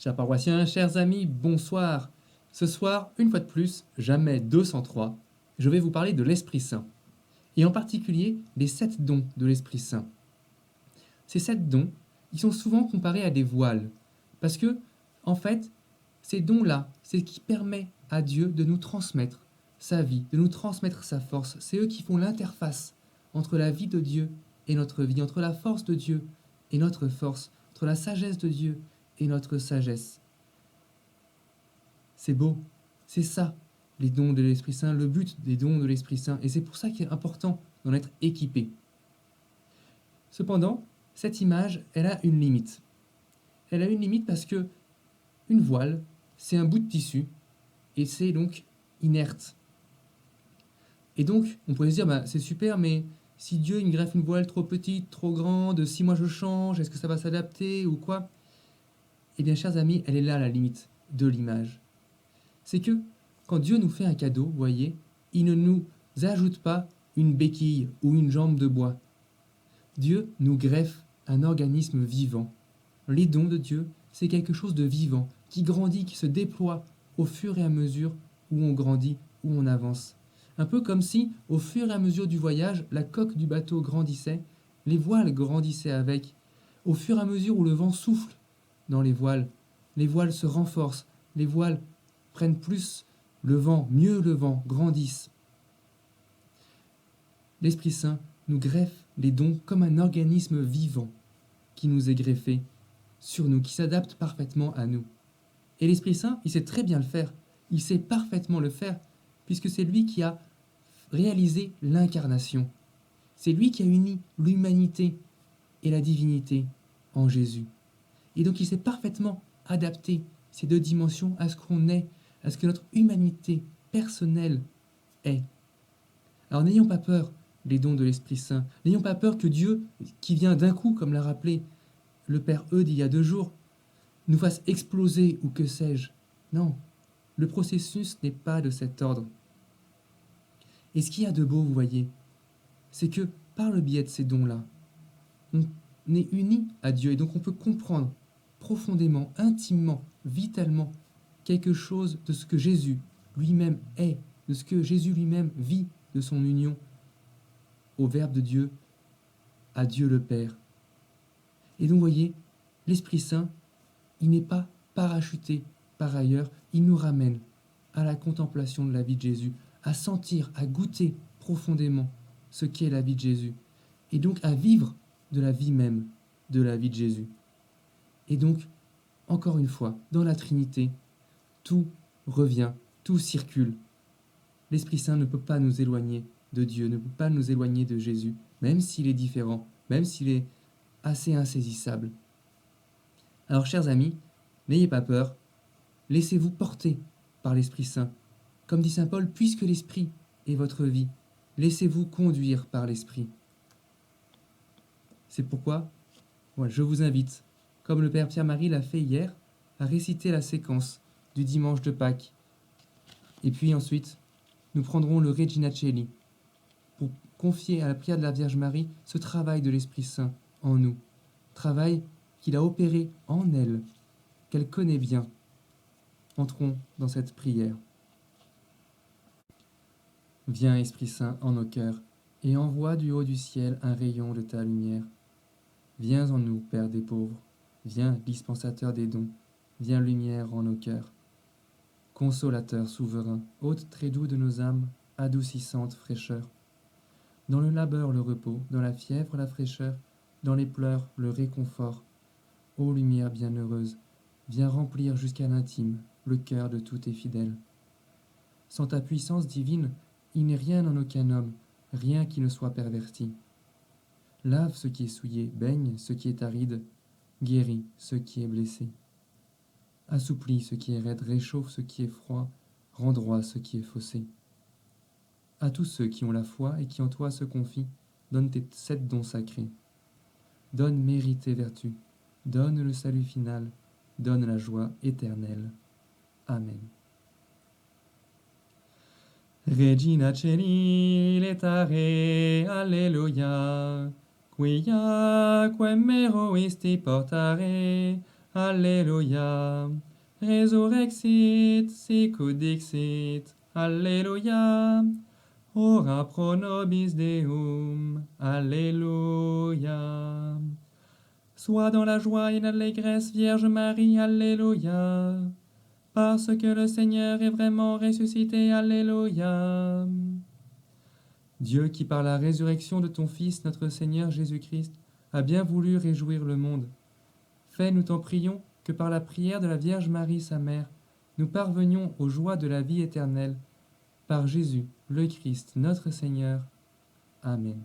Chers paroissiens, chers amis, bonsoir. Ce soir, une fois de plus, jamais 203, je vais vous parler de l'Esprit Saint, et en particulier des 7 dons de l'Esprit Saint. Ces 7 dons, ils sont souvent comparés à des voiles, parce que, en fait, ces dons-là, c'est ce qui permet à Dieu de nous transmettre sa vie, de nous transmettre sa force. C'est eux qui font l'interface entre la vie de Dieu et notre vie, entre la force de Dieu et notre force, entre la sagesse de Dieu et notre sagesse. C'est beau, c'est ça, les dons de l'Esprit Saint, le but des dons de l'Esprit Saint, et c'est pour ça qu'il est important d'en être équipé. Cependant, cette image, elle a une limite. Elle a une limite parce que une voile, c'est un bout de tissu, et c'est donc inerte. Et donc, on pourrait se dire, c'est super, mais si Dieu il me greffe une voile trop petite, trop grande, si moi je change, est-ce que ça va s'adapter ou quoi? Eh bien, chers amis, elle est là la limite de l'image. C'est que quand Dieu nous fait un cadeau, vous voyez, il ne nous ajoute pas une béquille ou une jambe de bois. Dieu nous greffe un organisme vivant. Les dons de Dieu, c'est quelque chose de vivant, qui grandit, qui se déploie au fur et à mesure où on grandit, où on avance. Un peu comme si, au fur et à mesure du voyage, la coque du bateau grandissait, les voiles grandissaient avec. Au fur et à mesure où le vent souffle dans les voiles se renforcent, les voiles prennent plus le vent, mieux le vent, grandissent. L'Esprit Saint nous greffe les dons comme un organisme vivant qui nous est greffé sur nous, qui s'adapte parfaitement à nous. Et l'Esprit Saint, il sait très bien le faire. Il sait parfaitement le faire, puisque c'est lui qui a réalisé l'incarnation. C'est lui qui a uni l'humanité et la divinité en Jésus. Et donc il sait parfaitement adapter ces deux dimensions à ce qu'on est, à ce que notre humanité personnelle est. Alors n'ayons pas peur des dons de l'Esprit Saint. N'ayons pas peur que Dieu, qui vient d'un coup, comme l'a rappelé le Père Eudes il y a 2 jours, nous fasse exploser ou que sais-je. Non, le processus n'est pas de cet ordre. Et ce qu'il y a de beau, vous voyez, c'est que par le biais de ces dons-là, on est unis à Dieu et donc on peut comprendre profondément, intimement, vitalement quelque chose de ce que Jésus lui-même est, de ce que Jésus lui-même vit de son union au Verbe de Dieu, à Dieu le Père. Et donc, vous voyez, l'Esprit Saint, il n'est pas parachuté par ailleurs, il nous ramène à la contemplation de la vie de Jésus, à sentir, à goûter profondément ce qu'est la vie de Jésus, et donc à vivre de la vie même de la vie de Jésus. Et donc, encore une fois, dans la Trinité, tout revient, tout circule. L'Esprit Saint ne peut pas nous éloigner de Dieu, ne peut pas nous éloigner de Jésus, même s'il est différent, même s'il est assez insaisissable. Alors, chers amis, n'ayez pas peur, laissez-vous porter par l'Esprit Saint. Comme dit saint Paul, puisque l'Esprit est votre vie, laissez-vous conduire par l'Esprit. C'est pourquoi je vous invite, comme le Père Pierre-Marie l'a fait hier, à réciter la séquence du dimanche de Pâques. Et puis ensuite, nous prendrons le Regina Coeli pour confier à la prière de la Vierge Marie ce travail de l'Esprit Saint en nous, travail qu'il a opéré en elle, qu'elle connaît bien. Entrons dans cette prière. Viens, Esprit Saint, en nos cœurs, et envoie du haut du ciel un rayon de ta lumière. Viens en nous, Père des pauvres, viens, dispensateur des dons, viens lumière en nos cœurs. Consolateur souverain, hôte très doux de nos âmes, adoucissante fraîcheur. Dans le labeur le repos, dans la fièvre la fraîcheur, dans les pleurs le réconfort. Ô lumière bienheureuse, viens remplir jusqu'à l'intime le cœur de tous tes fidèles. Sans ta puissance divine, il n'est rien en aucun homme, rien qui ne soit perverti. Lave ce qui est souillé, baigne ce qui est aride, guéris ce qui est blessé. Assouplis ce qui est raide, réchauffe ce qui est froid, rends droit ce qui est faussé. À tous ceux qui ont la foi et qui en toi se confient, donne tes 7 dons sacrés. Donne mérite et vertu, donne le salut final, donne la joie éternelle. Amen. Regina Coeli letare, alleluia, quia quem mero isti portare, Alléluia. Resurrexit, sicut dixit, Alléluia. Ora pro nobis Deum, Alléluia. Sois dans la joie et l'allégresse, Vierge Marie, Alléluia. Parce que le Seigneur est vraiment ressuscité, Alléluia. Dieu qui par la résurrection de ton Fils, notre Seigneur Jésus-Christ, a bien voulu réjouir le monde. Fais, nous t'en prions, que par la prière de la Vierge Marie, sa mère, nous parvenions aux joies de la vie éternelle. Par Jésus, le Christ, notre Seigneur. Amen.